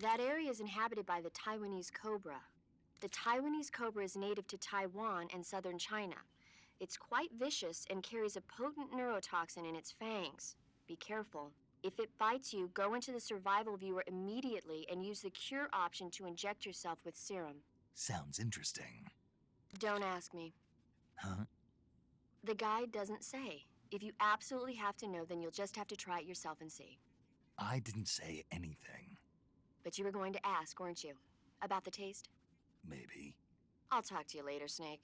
That area is inhabited by the Taiwanese cobra. The Taiwanese cobra is native to Taiwan and southern China. It's quite vicious and carries a potent neurotoxin in its fangs. Be careful. If it bites you, go into the survival viewer immediately and use the cure option to inject yourself with serum. Sounds interesting. Don't ask me. Huh? The guide doesn't say. If you absolutely have to know, then you'll just have to try it yourself and see. I didn't say anything. But you were going to ask, weren't you? About the taste? Maybe. I'll talk to you later, Snake.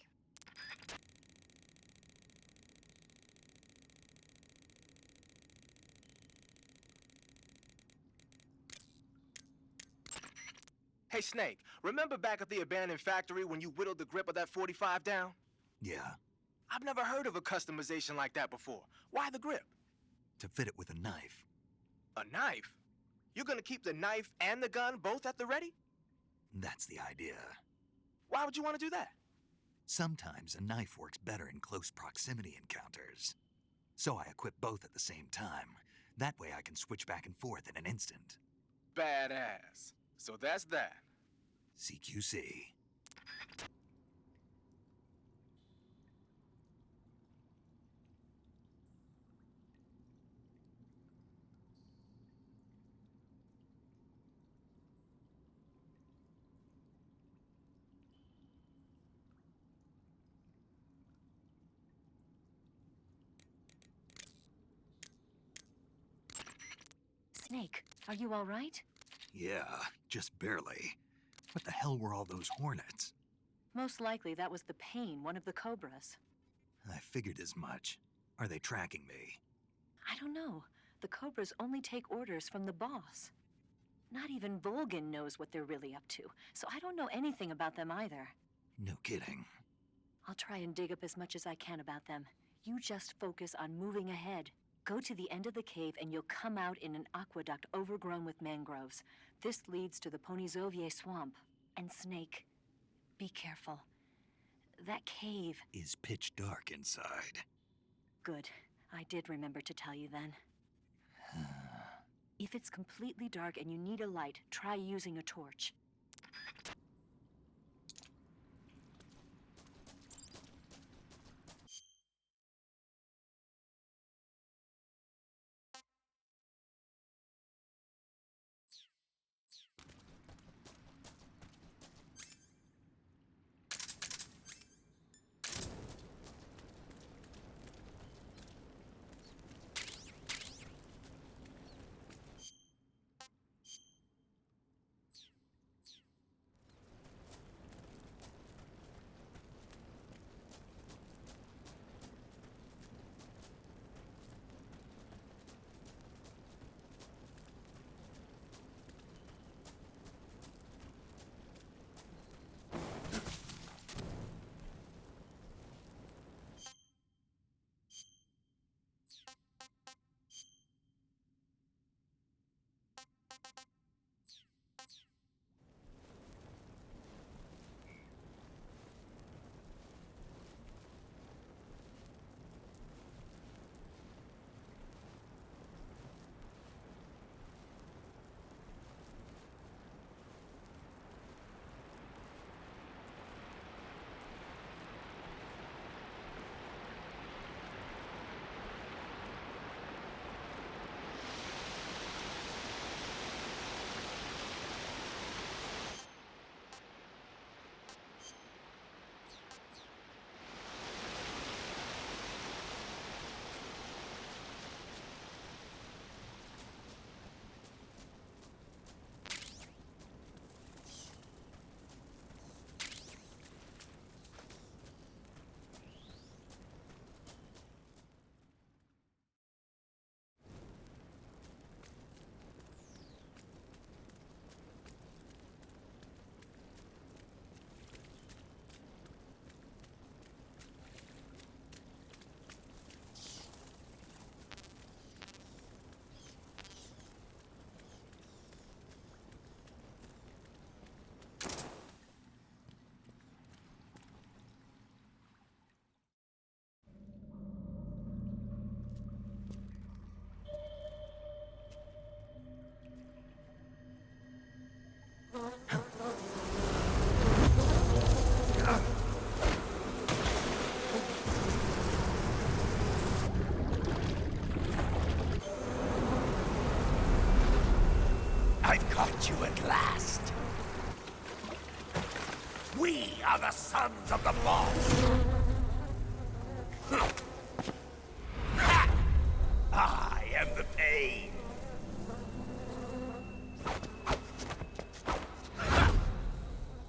Hey, Snake, remember back at the abandoned factory when you whittled the grip of that 45 down? Yeah, I've never heard of a customization like that before. Why the grip? to fit it with a knife. A knife? You're gonna keep the knife and the gun both at the ready? That's the idea. Why would you want to do that? Sometimes a knife works better in close proximity encounters. So I equip both at the same time. That way I can switch back and forth in an instant. Badass. So that's that. CQC. Snake, are you all right? Yeah, just barely. What the hell were all those hornets? Most likely that was the pain, one of the cobras. I figured as much. Are they tracking me? I don't know. The cobras only take orders from the boss. Not even Volgin knows what they're really up to, so I don't know anything about them either. No kidding. I'll try and dig up as much as I can about them. You just focus on moving ahead. Go to the end of the cave and you'll come out in an aqueduct overgrown with mangroves. This leads to the Ponyzovier swamp. And Snake, be careful. That cave... Is pitch dark inside. Good. I did remember to tell you then. If it's completely dark and you need a light, try using a torch. I've caught you at last. We are the sons of the boss. Ha! I am the pain.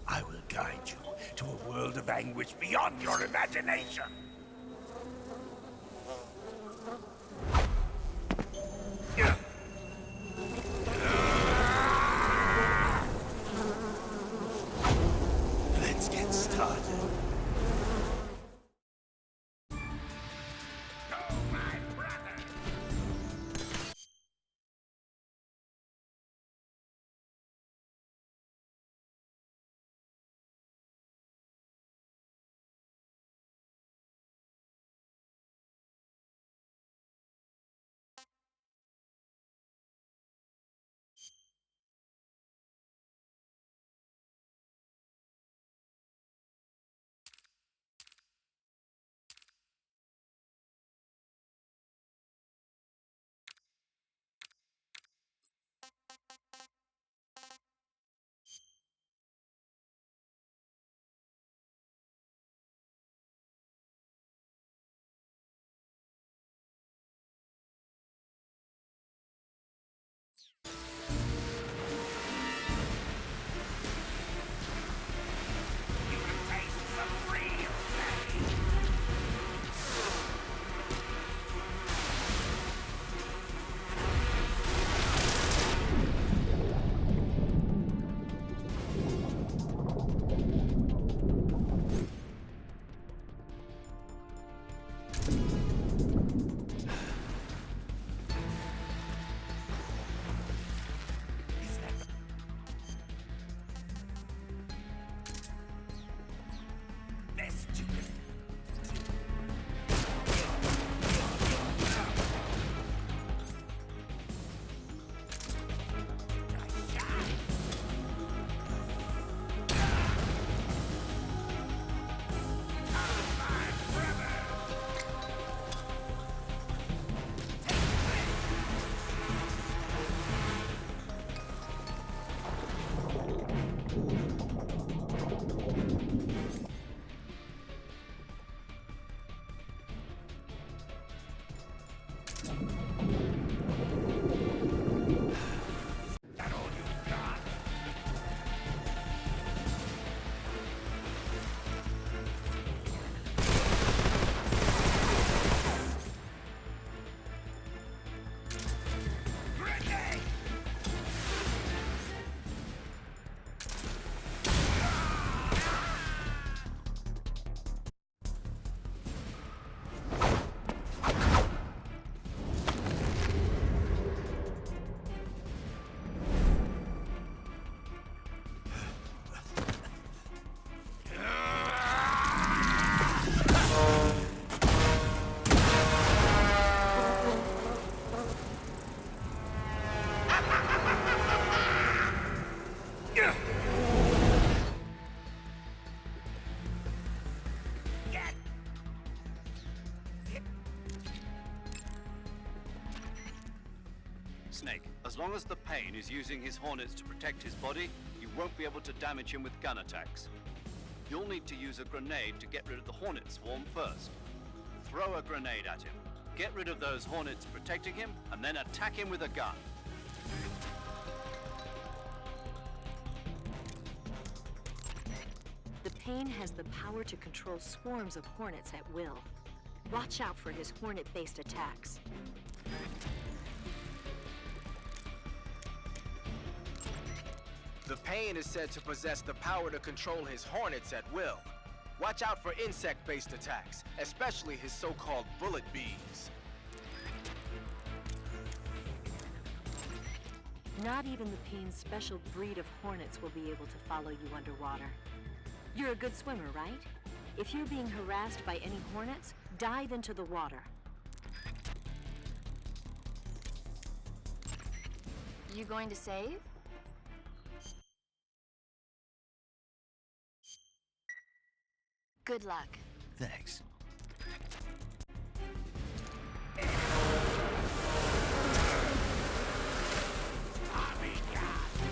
I will guide you to a world of anguish beyond your imagination. Let's get started. Oh, my brother! You can taste some real pain. Is that this too? That all you've got? Grenade! Get! Snake, as long as the Pain is using his hornets to protect his body, you won't be able to damage him with gun attacks. You'll need to use a grenade to get rid of the hornet swarm first. Throw a grenade at him. Get rid of those hornets protecting him, and then attack him with a gun. The Pain has the power to control swarms of hornets at will. Watch out for his hornet-based attacks. The Pain is said to possess the power to control his hornets at will. Watch out for insect-based attacks, especially his so-called bullet bees. Not even the Pain's special breed of hornets will be able to follow you underwater. You're a good swimmer, right? If you're being harassed by any hornets, dive into the water. You going to save? Good luck. Thanks. Tommy gun!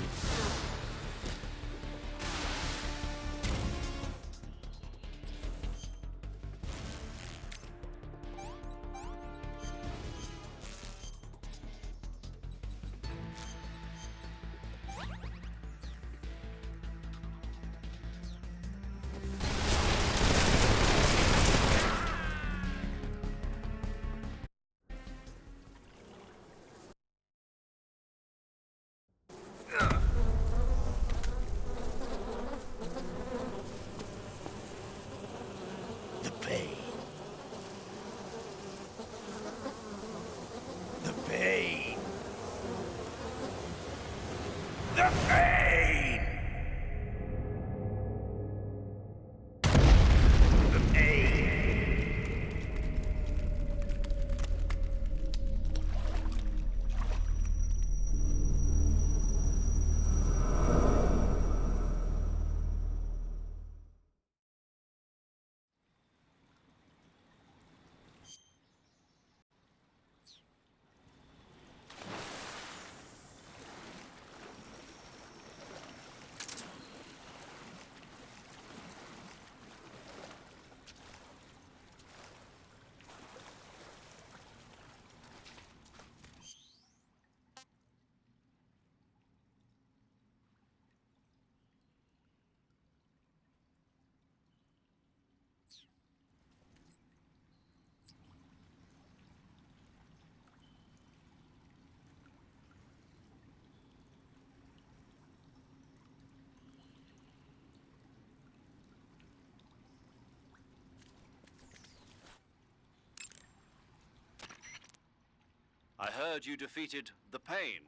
I heard you defeated the Pain.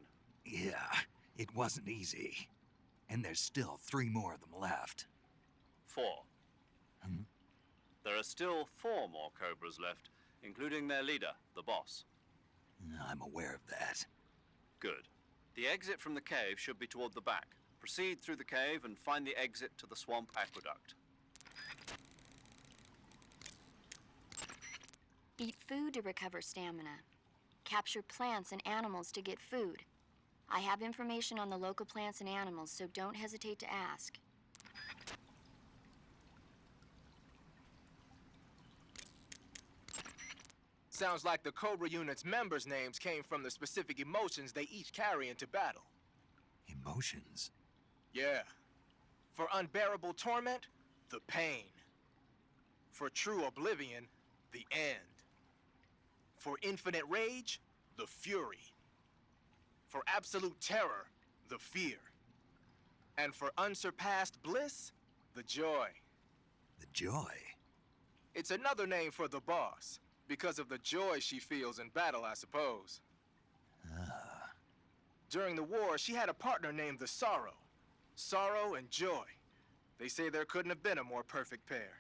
Yeah, it wasn't easy. And there's still 3 more of them left. 4. Hmm? There are still 4 more Cobras left, including their leader, the boss. I'm aware of that. Good. The exit from the cave should be toward the back. Proceed through the cave and find the exit to the swamp aqueduct. Eat food to recover stamina. Capture plants and animals to get food. I have information on the local plants and animals, so don't hesitate to ask. Sounds like the Cobra unit's members' names came from the specific emotions they each carry into battle. Emotions? Yeah. For unbearable torment, the pain. For true oblivion, the end. For infinite rage, the fury. For absolute terror, the fear. And for unsurpassed bliss, the joy. The joy? It's another name for the boss, because of the joy she feels in battle, I suppose. Ah. During the war, she had a partner named the Sorrow. Sorrow and joy. They say there couldn't have been a more perfect pair.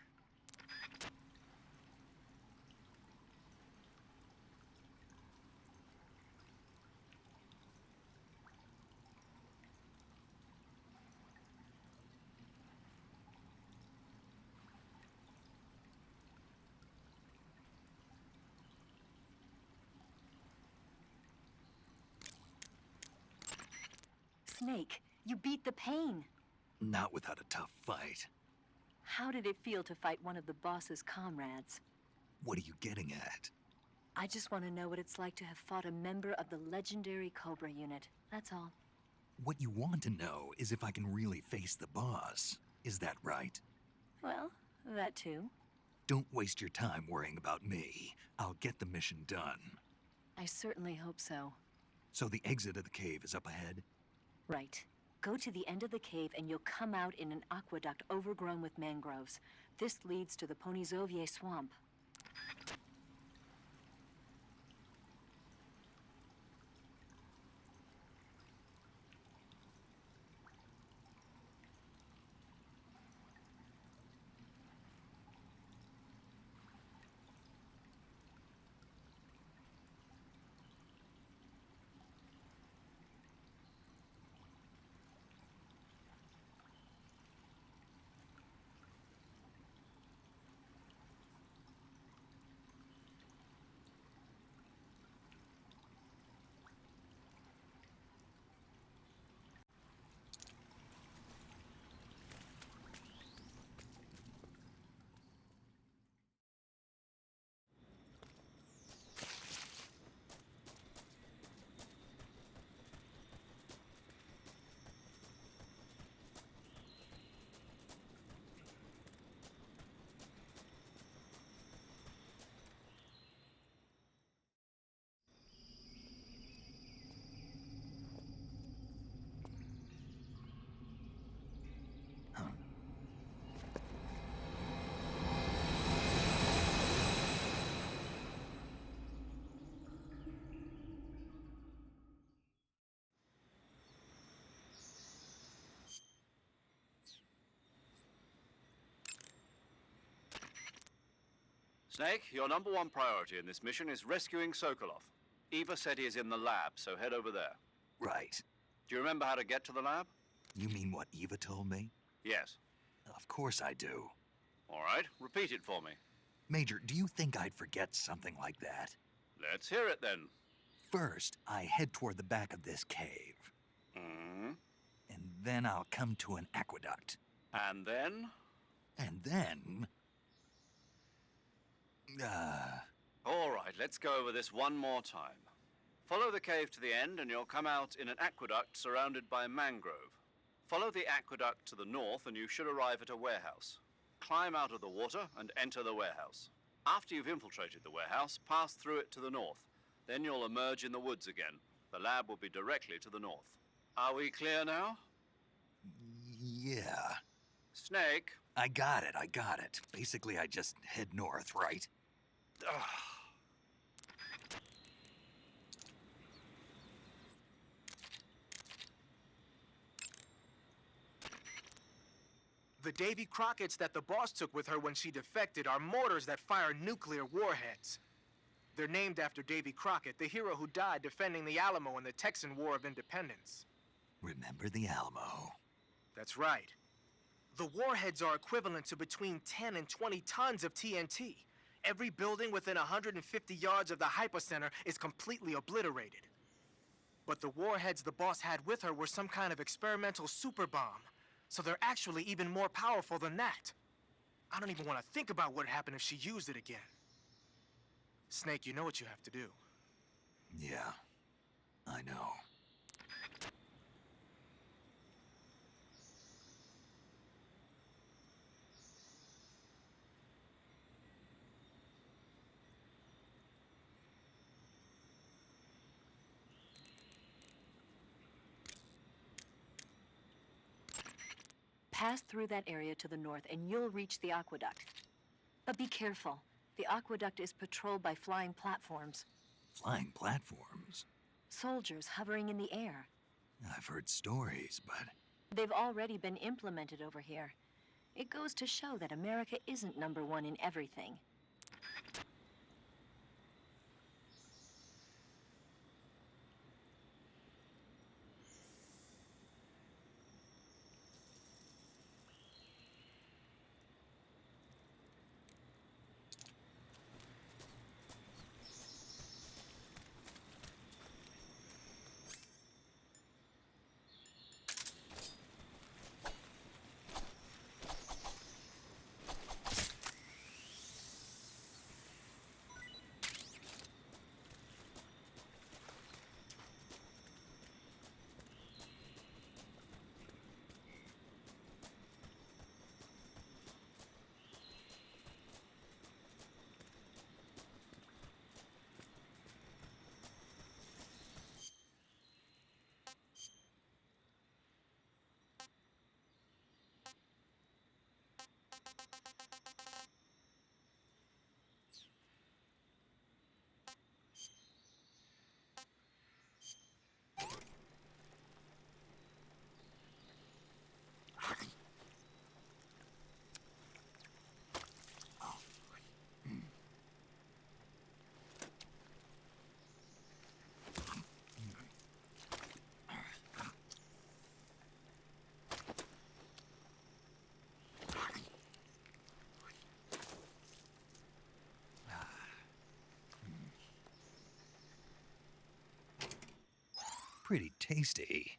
Snake, you beat the Pain. Not without a tough fight. How did it feel to fight one of the boss's comrades? What are you getting at? I just want to know what it's like to have fought a member of the legendary Cobra unit. That's all. What you want to know is if I can really face the boss. Is that right? Well, that too. Don't waste your time worrying about me. I'll get the mission done. I certainly hope so. So the exit of the cave is up ahead? Right. Go to the end of the cave and you'll come out in an aqueduct overgrown with mangroves. This leads to the Ponizovye swamp. Snake, your number 1 priority in this mission is rescuing Sokolov. Eva said he is in the lab, so head over there. Right. Do you remember how to get to the lab? You mean what Eva told me? Yes. Of course I do. All right, repeat it for me. Major, do you think I'd forget something like that? Let's hear it then. First, I head toward the back of this cave. Hmm. And then I'll come to an aqueduct. And then? And then... All right, let's go over this one more time. Follow the cave to the end and you'll come out in an aqueduct surrounded by mangrove. Follow the aqueduct to the north and you should arrive at a warehouse. Climb out of the water and enter the warehouse. After you've infiltrated the warehouse, pass through it to the north. Then you'll emerge in the woods again. The lab will be directly to the north. Are we clear now? Yeah. Snake. I got it. Basically, I just head north, right? The Davy Crockett's that the boss took with her when she defected are mortars that fire nuclear warheads. They're named after Davy Crockett, the hero who died defending the Alamo in the Texan War of Independence. Remember the Alamo. That's right. The warheads are equivalent to between 10 and 20 tons of TNT. Every building within 150 yards of the hypocenter is completely obliterated. But the warheads the boss had with her were some kind of experimental super bomb. So they're actually even more powerful than that. I don't even want to think about what would happen if she used it again. Snake, you know what you have to do. Yeah, I know. Pass through that area to the north and you'll reach the aqueduct. But be careful. The aqueduct is patrolled by flying platforms. Flying platforms? Soldiers hovering in the air. I've heard stories, but... They've already been implemented over here. It goes to show that America isn't number one in everything. Pretty tasty.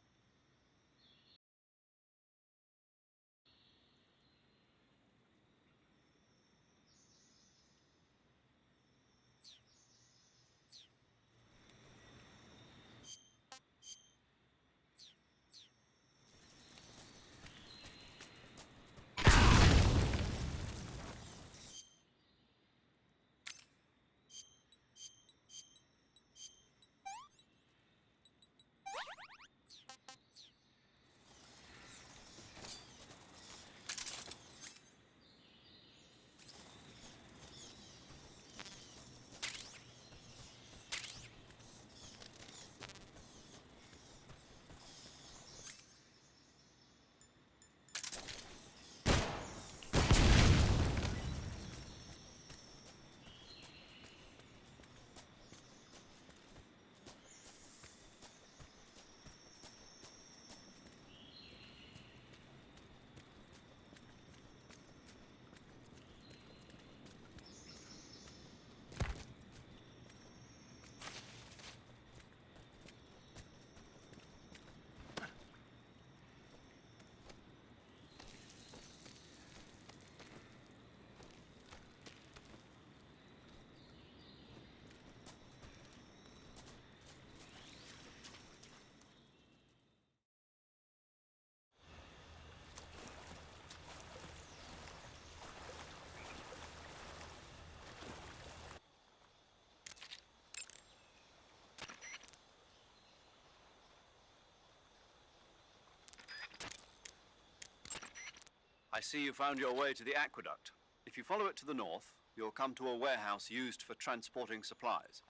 I see you found your way to the aqueduct. If you follow it to the north, you'll come to a warehouse used for transporting supplies.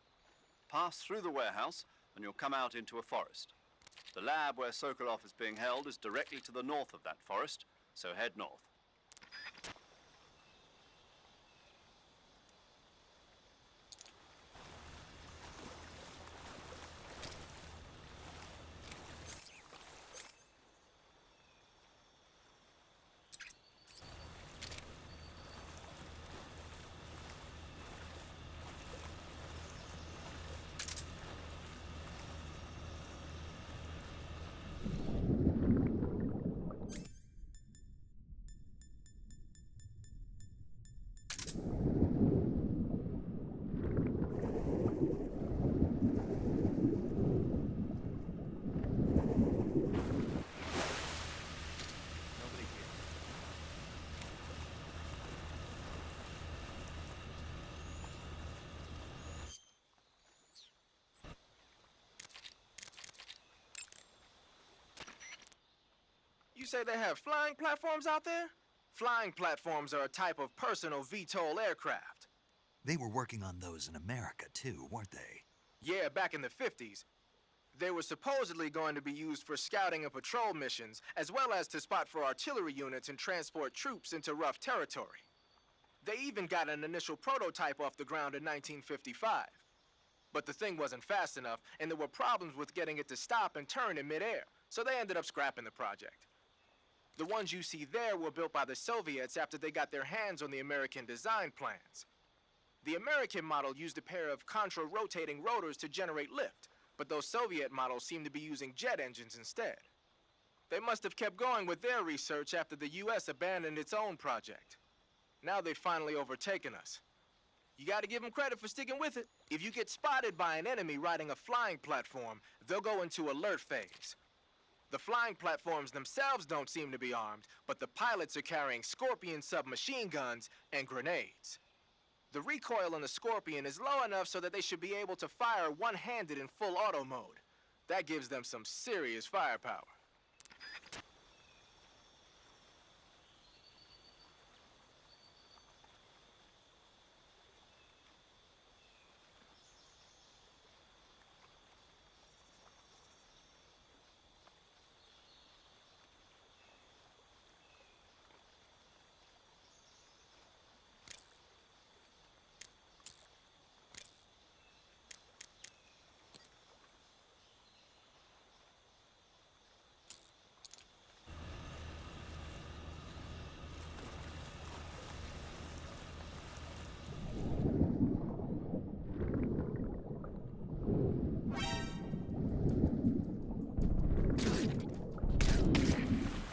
Pass through the warehouse and you'll come out into a forest. The lab where Sokolov is being held is directly to the north of that forest, so head north. say they have flying platforms out there? Flying platforms are a type of personal VTOL aircraft. They were working on those in America, too, weren't they? Yeah, back in the 50s. They were supposedly going to be used for scouting and patrol missions, as well as to spot for artillery units and transport troops into rough territory. They even got an initial prototype off the ground in 1955. But the thing wasn't fast enough, and there were problems with getting it to stop and turn in midair, so they ended up scrapping the project. The ones you see there were built by the Soviets after they got their hands on the American design plans. The American model used a pair of contra-rotating rotors to generate lift, but those Soviet models seem to be using jet engines instead. They must have kept going with their research after the US abandoned its own project. Now they've finally overtaken us. You gotta give them credit for sticking with it. If you get spotted by an enemy riding a flying platform, they'll go into alert phase. The flying platforms themselves don't seem to be armed, but the pilots are carrying Scorpion submachine guns and grenades. The recoil on the Scorpion is low enough so that they should be able to fire one-handed in full auto mode. That gives them some serious firepower.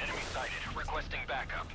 Enemy sighted. Requesting backup.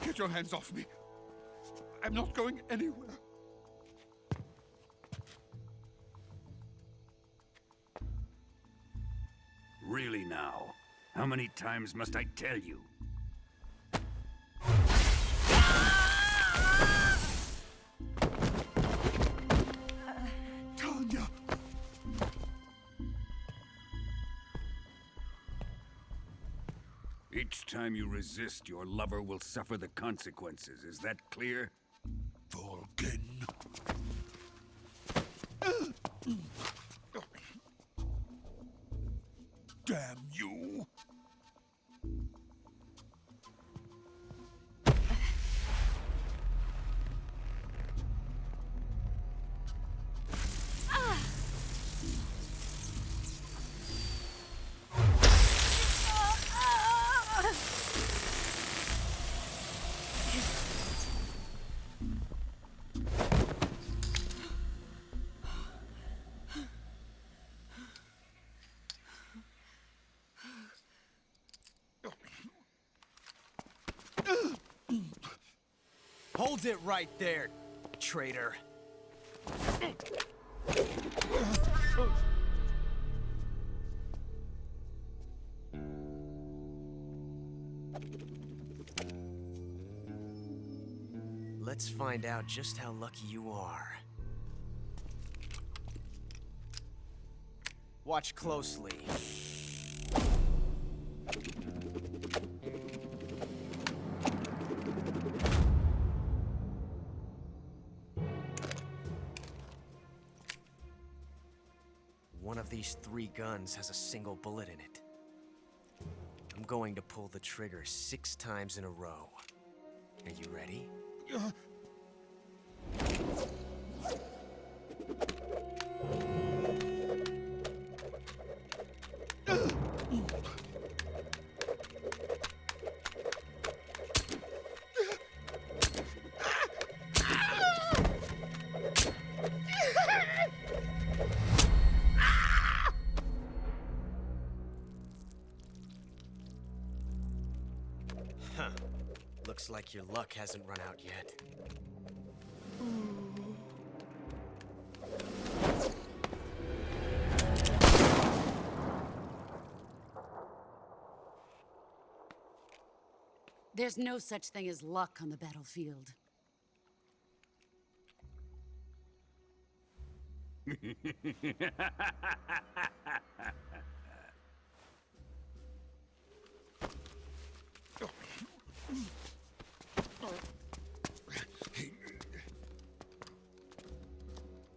Get your hands off me. I'm not going anywhere. Really now? How many times must I tell you? Tanya! Each time you resist, your lover will suffer the consequences. Is that clear? Vulcan. Damn you! Hold it right there, traitor. Let's find out just how lucky you are. Watch closely. One of these 3 guns has a single bullet in it. I'm going to pull the trigger 6 times in a row. Are you ready? Huh. Looks like your luck hasn't run out yet. There's no such thing as luck on the battlefield.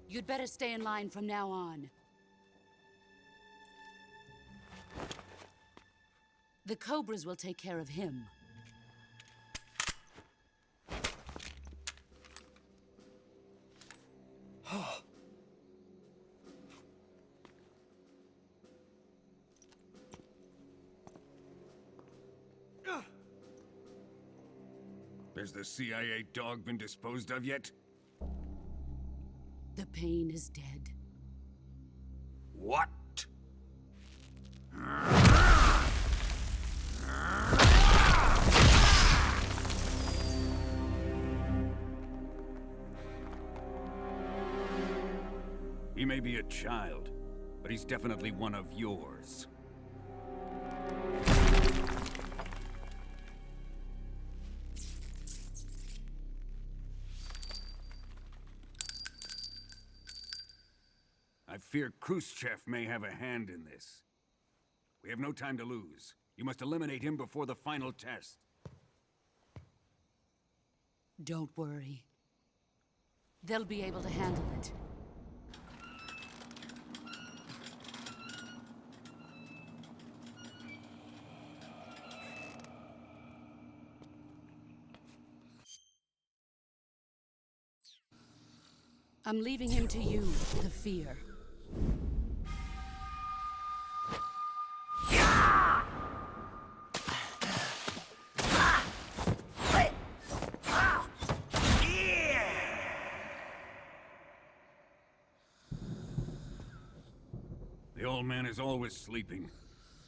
You'd better stay in line from now on. The Cobras will take care of him. Has the CIA dog been disposed of yet? The pain is dead. What? He may be a child, but he's definitely one of yours. I fear Khrushchev may have a hand in this. We have no time to lose. You must eliminate him before the final test. Don't worry. They'll be able to handle it. I'm leaving him to you, the fear. The old man is always sleeping.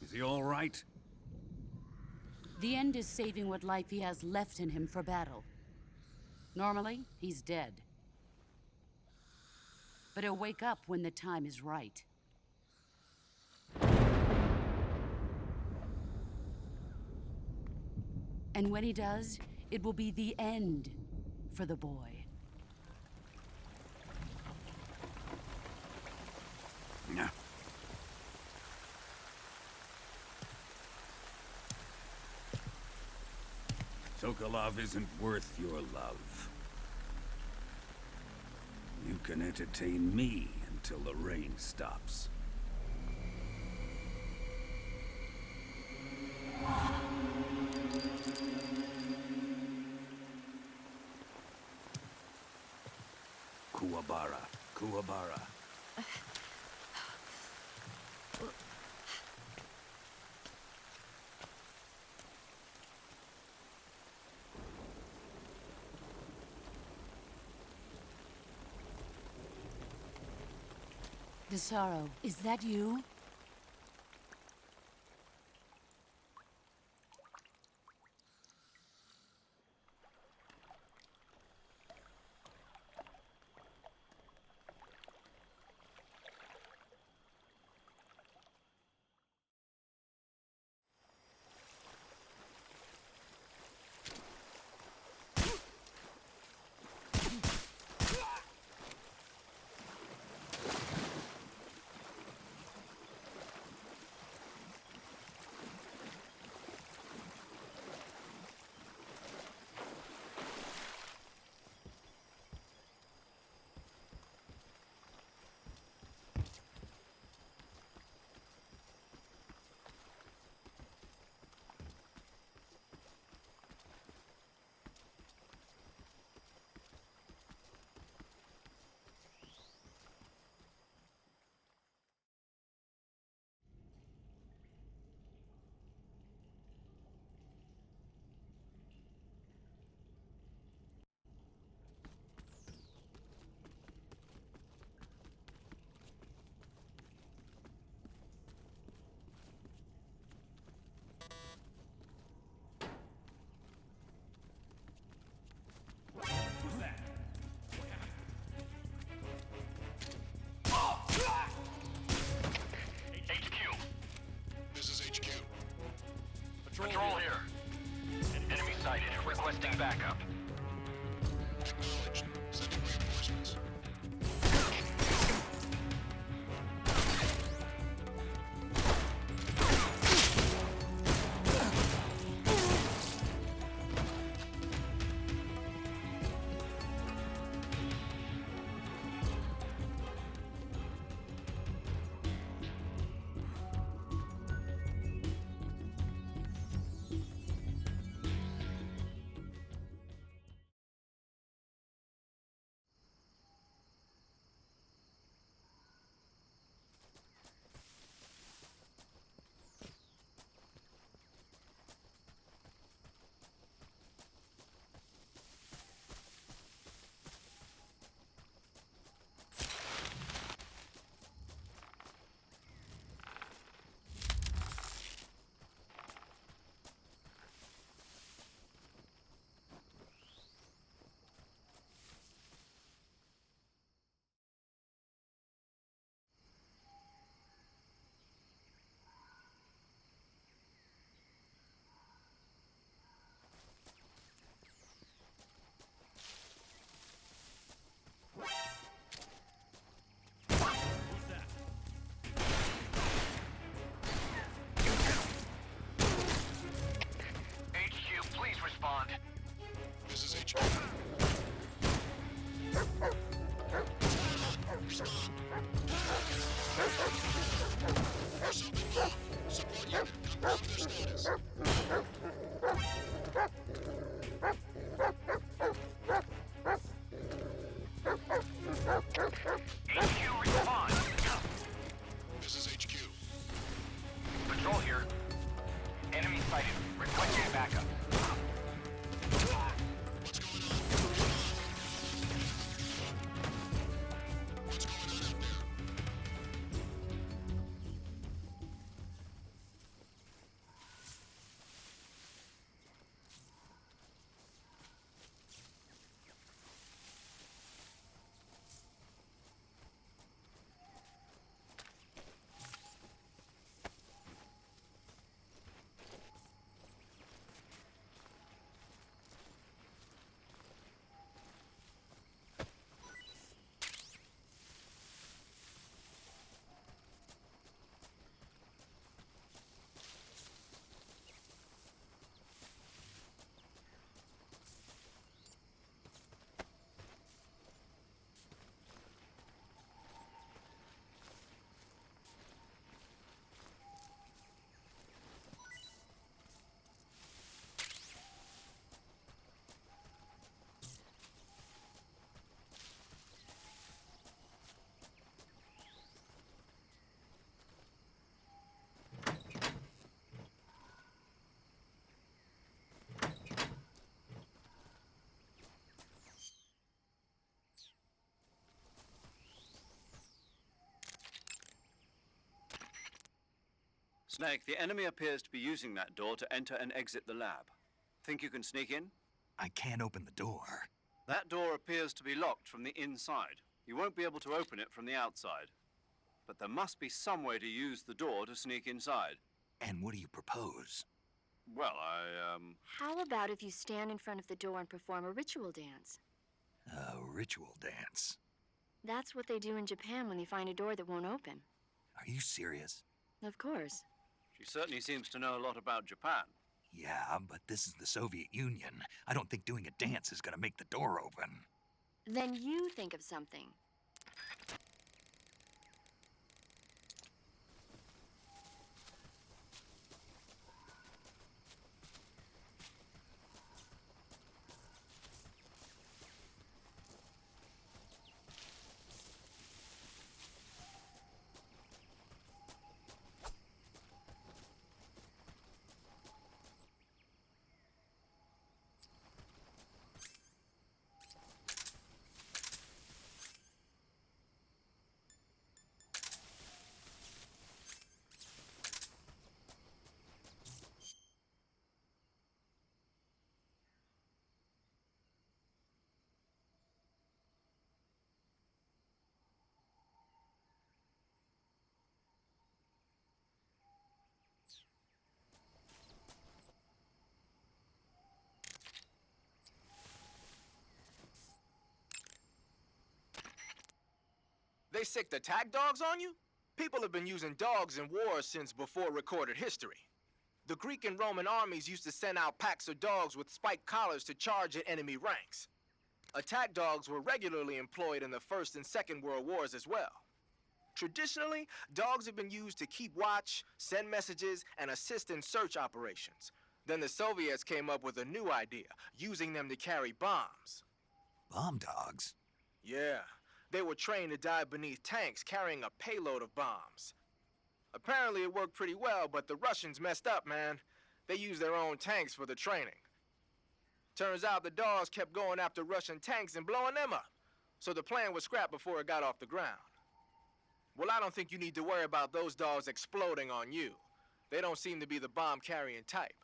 Is he all right? The end is saving what life he has left in him for battle. Normally, he's dead. But he'll wake up when the time is right. And when he does, it will be the end for the boy. No. Sokolov isn't worth your love. You can entertain me until the rain stops. Kuwabara, Kuwabara. The sorrow, is that you? Patrol here. Enemy sighted. Requesting backup. Acknowledged. Sending reinforcements. HQ, please respond. This is HQ. Respond. Pursuit low. Support unit. Confirm their status. HQ, respond. This is HQ. Patrol here. Enemy sighted. Requesting backup. What's going on? What's going on out there? Snake, the enemy appears to be using that door to enter and exit the lab. Think you can sneak in? I can't open the door. That door appears to be locked from the inside. You won't be able to open it from the outside. But there must be some way to use the door to sneak inside. And what do you propose? Well, How about if you stand in front of the door and perform a ritual dance? A ritual dance. That's what they do in Japan when they find a door that won't open. Are you serious? Of course. She certainly seems to know a lot about Japan. Yeah, but this is the Soviet Union. I don't think doing a dance is gonna make the door open. Then you think of something. They sicked attack dogs on you? People have been using dogs in wars since before recorded history. The Greek and Roman armies used to send out packs of dogs with spiked collars to charge at enemy ranks. Attack dogs were regularly employed in the First and Second World Wars as well. Traditionally, dogs have been used to keep watch, send messages, and assist in search operations. Then the Soviets came up with a new idea, using them to carry bombs. Bomb dogs? Yeah, they were trained to dive beneath tanks carrying a payload of bombs. Apparently it worked pretty well, but the Russians messed up, man. They used their own tanks for the training. Turns out the dogs kept going after Russian tanks and blowing them up. So the plan was scrapped before it got off the ground. Well, I don't think you need to worry about those dogs exploding on you. They don't seem to be the bomb-carrying type.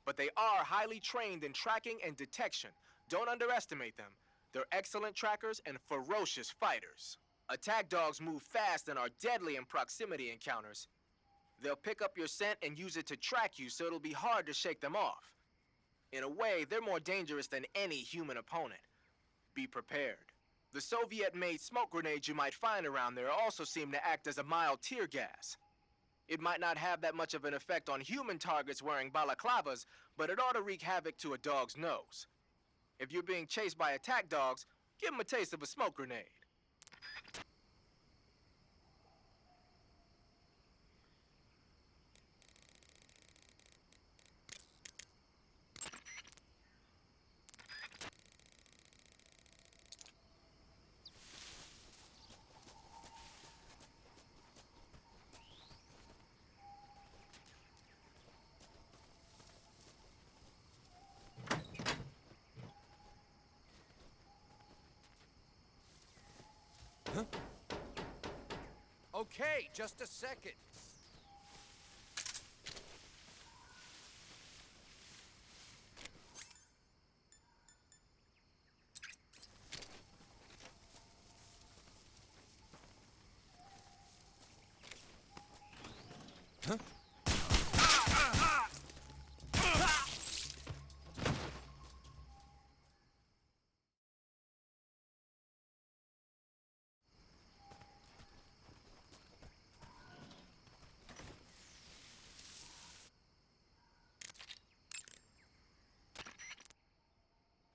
But they are highly trained in tracking and detection. Don't underestimate them. They're excellent trackers and ferocious fighters. Attack dogs move fast and are deadly in proximity encounters. They'll pick up your scent and use it to track you, so it'll be hard to shake them off. In a way, they're more dangerous than any human opponent. Be prepared. The Soviet-made smoke grenades you might find around there also seem to act as a mild tear gas. It might not have that much of an effect on human targets wearing balaclavas, but it ought to wreak havoc to a dog's nose. If you're being chased by attack dogs, give them a taste of a smoke grenade. Okay, just a second.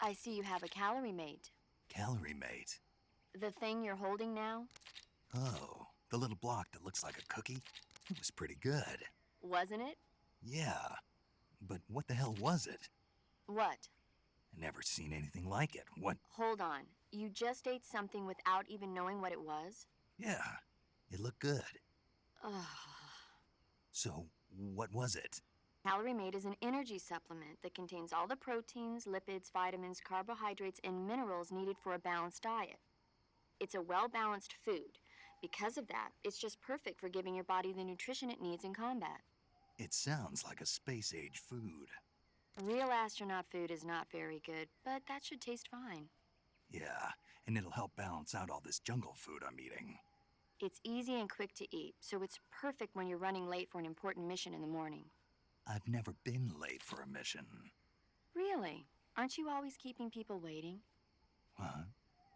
I see you have a calorie mate. Calorie mate? The thing you're holding now? Oh, the little block that looks like a cookie? It was pretty good. Wasn't it? Yeah, but what the hell was it? What? I never seen anything like it. What? Hold on. You just ate something without even knowing what it was? Yeah, it looked good. Ugh. So, what was it? Calorie Mate is an energy supplement that contains all the proteins, lipids, vitamins, carbohydrates, and minerals needed for a balanced diet. It's a well-balanced food. Because of that, it's just perfect for giving your body the nutrition it needs in combat. It sounds like a space-age food. Real astronaut food is not very good, but that should taste fine. Yeah, and it'll help balance out all this jungle food I'm eating. It's easy and quick to eat, so it's perfect when you're running late for an important mission in the morning. I've never been late for a mission. Really? Aren't you always keeping people waiting? Huh?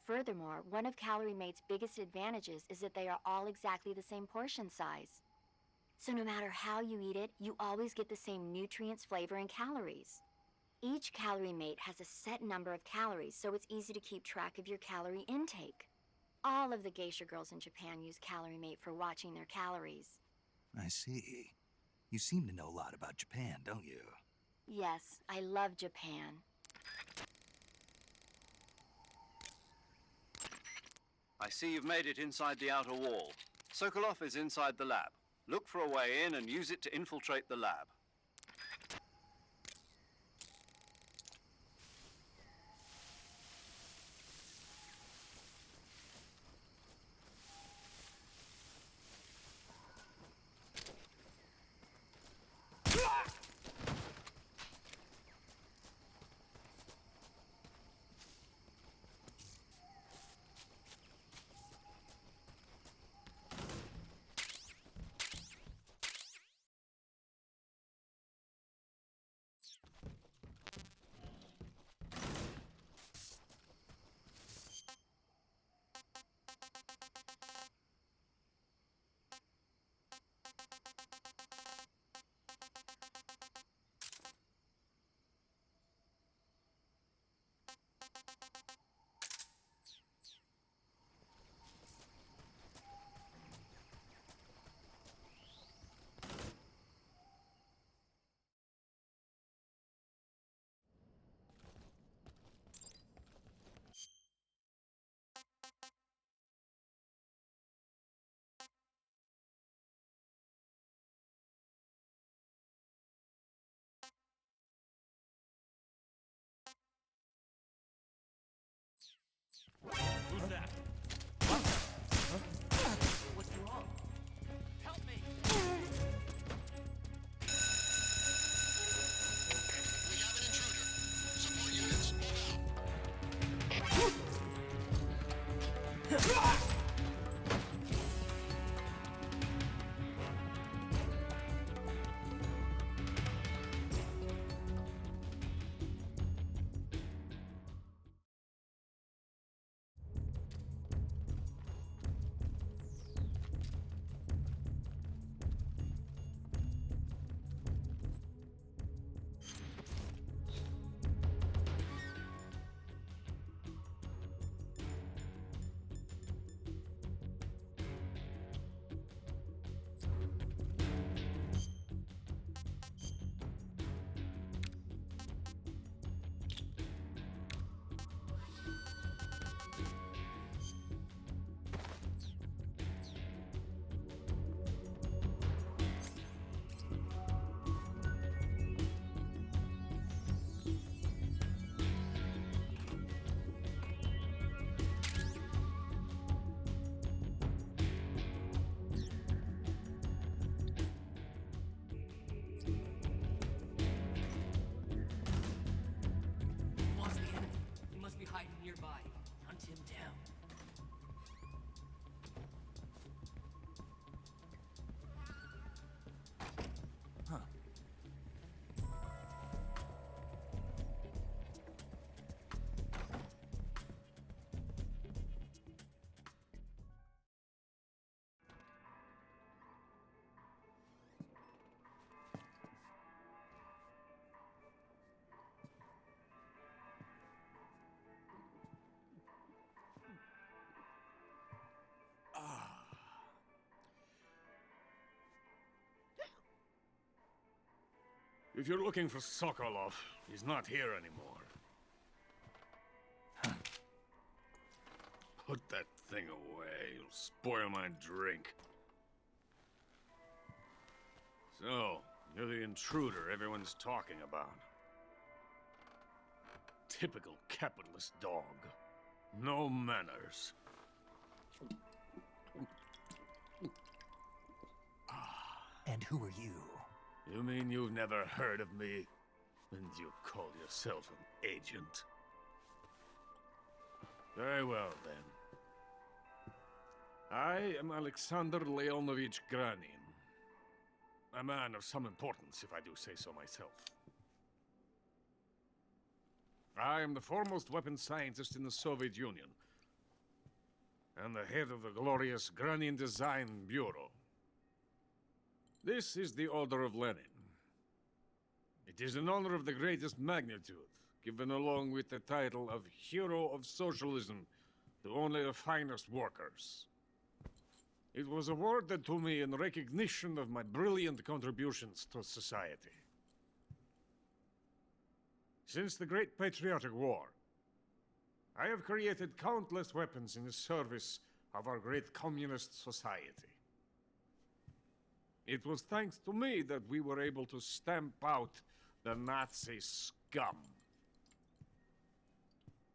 Furthermore, one of Calorie Mate's biggest advantages is that they are all exactly the same portion size. So no matter how you eat it, you always get the same nutrients, flavor, and calories. Each Calorie Mate has a set number of calories, so it's easy to keep track of your calorie intake. All of the geisha girls in Japan use Calorie Mate for watching their calories. I see. You seem to know a lot about Japan, don't you? Yes, I love Japan. I see you've made it inside the outer wall. Sokolov is inside the lab. Look for a way in and use it to infiltrate the lab. If you're looking for Sokolov, he's not here anymore. Put that thing away. You'll spoil my drink. So, you're the intruder everyone's talking about. Typical capitalist dog. No manners. And who are you? You mean you've never heard of me? And you call yourself an agent? Very well, then. I am Alexander Leonovich Granin. A man of some importance, if I do say so myself. I am the foremost weapons scientist in the Soviet Union, and the head of the glorious Granin Design Bureau. This is the Order of Lenin. It is an honor of the greatest magnitude, given along with the title of Hero of Socialism to only the finest workers. It was awarded to me in recognition of my brilliant contributions to society. Since the Great Patriotic War, I have created countless weapons in the service of our great communist society. It was thanks to me that we were able to stamp out the Nazi scum.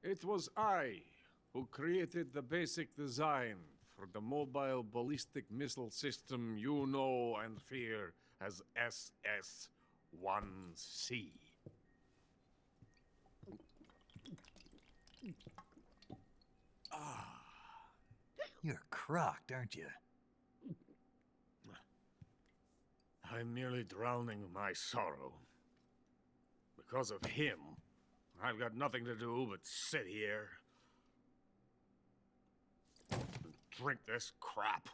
It was I who created the basic design for the mobile ballistic missile system you know and fear as SS-1C. You're crocked, aren't you? I'm merely drowning my sorrow. Because of him, I've got nothing to do but sit here and drink this crap.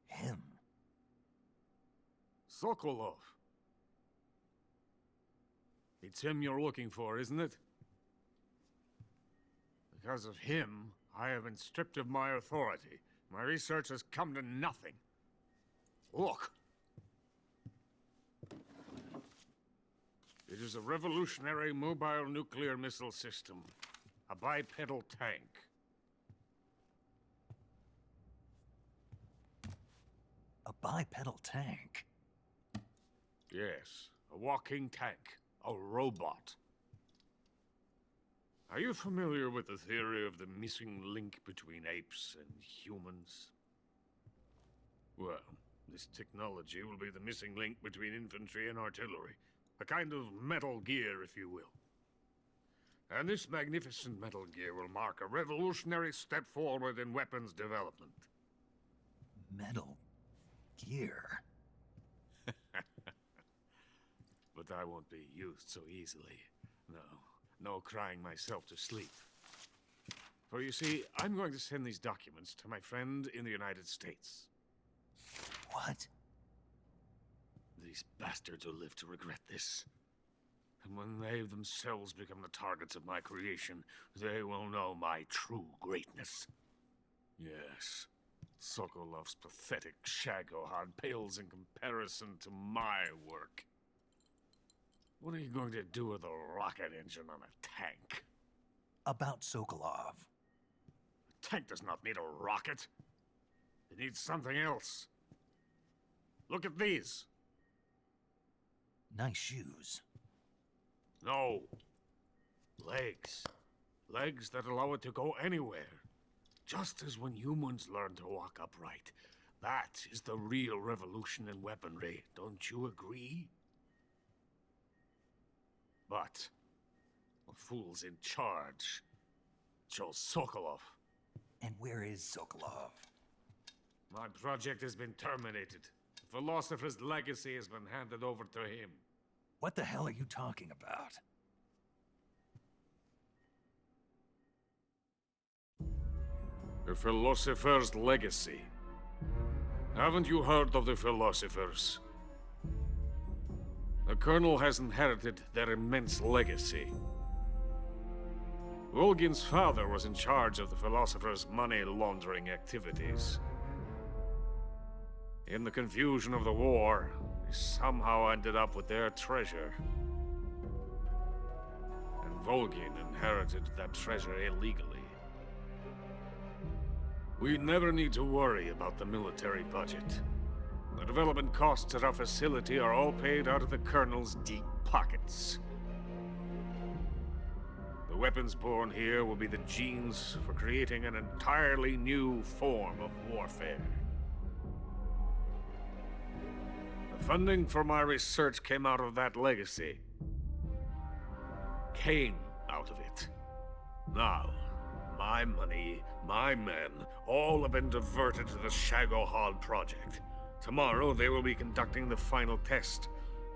Him? Sokolov. It's him you're looking for, isn't it? Because of him, I have been stripped of my authority. My research has come to nothing. Look. It is a revolutionary mobile nuclear missile system. A bipedal tank. A bipedal tank? Yes, a walking tank. A robot. Are you familiar with the theory of the missing link between apes and humans? Well, this technology will be the missing link between infantry and artillery. A kind of Metal Gear, if you will. And this magnificent Metal Gear will mark a revolutionary step forward in weapons development. Metal Gear? But I won't be used so easily. No crying myself to sleep. For you see, I'm going to send these documents to my friend in the United States. What? These bastards will live to regret this. And when they themselves become the targets of my creation, they will know my true greatness. Yes, Sokolov's pathetic shagohod pales in comparison to my work. What are you going to do with a rocket engine on a tank? About Sokolov. A tank does not need a rocket. It needs something else. Look at these. Nice shoes. No. Legs. Legs that allow it to go anywhere. Just as when humans learn to walk upright. That is the real revolution in weaponry. Don't you agree? But the fool's in charge. Joe Sokolov. And where is Sokolov? My project has been terminated. The philosopher's legacy has been handed over to him. What the hell are you talking about? The philosopher's legacy. Haven't you heard of the philosophers? The Colonel has inherited their immense legacy. Volgin's father was in charge of the philosopher's money laundering activities. In the confusion of the war, We somehow ended up with their treasure. And Volgin inherited that treasure illegally. We never need to worry about the military budget. The development costs at our facility are all paid out of the Colonel's deep pockets. The weapons born here will be the genes for creating an entirely new form of warfare. The funding for my research came out of that legacy. Came out of it. Now, my money, my men, all have been diverted to the Shagohod project. Tomorrow, they will be conducting the final test,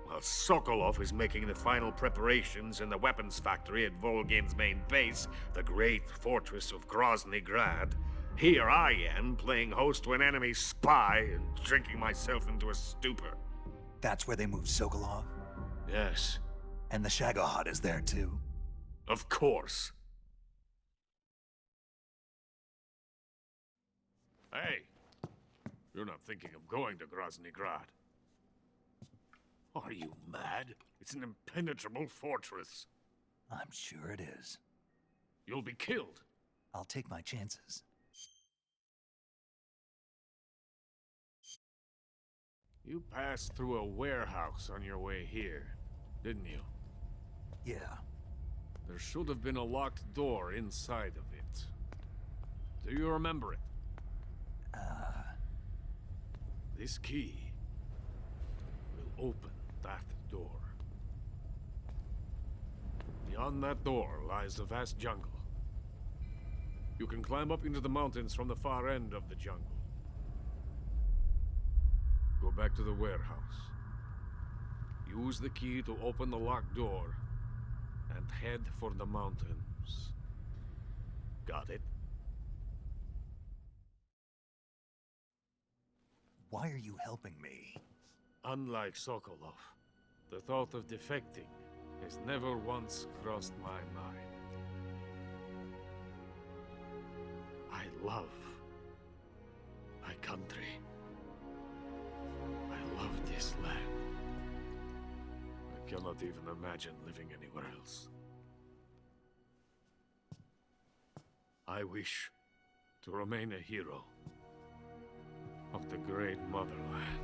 while Sokolov is making the final preparations in the weapons factory at Volgin's main base, the great fortress of Grozny Grad. Here I am, playing host to an enemy spy and drinking myself into a stupor. That's where they moved Sokolov? Yes. And the Shagohod is there too? Of course. Hey, you're not thinking of going to Grozny Grad. Are you mad? It's an impenetrable fortress. I'm sure it is. You'll be killed. I'll take my chances. You passed through a warehouse on your way here, didn't you? Yeah. There should have been a locked door inside of it. Do you remember it? This key will open that door. Beyond that door lies a vast jungle. You can climb up into the mountains from the far end of the jungle. Go back to the warehouse. Use the key to open the locked door and head for the mountains. Got it? Why are you helping me? Unlike Sokolov, the thought of defecting has never once crossed my mind. I love my country. I love this land. I cannot even imagine living anywhere else. I wish to remain a hero of the great motherland.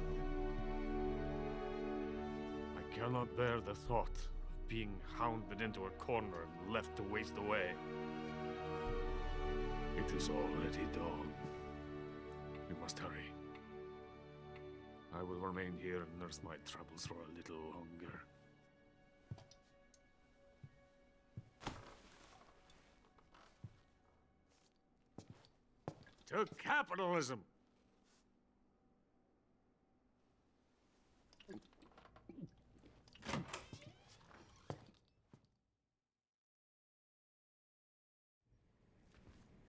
I cannot bear the thought of being hounded into a corner and left to waste away. It is already dawn. You must hurry. I will remain here and nurse my troubles for a little longer. To capitalism!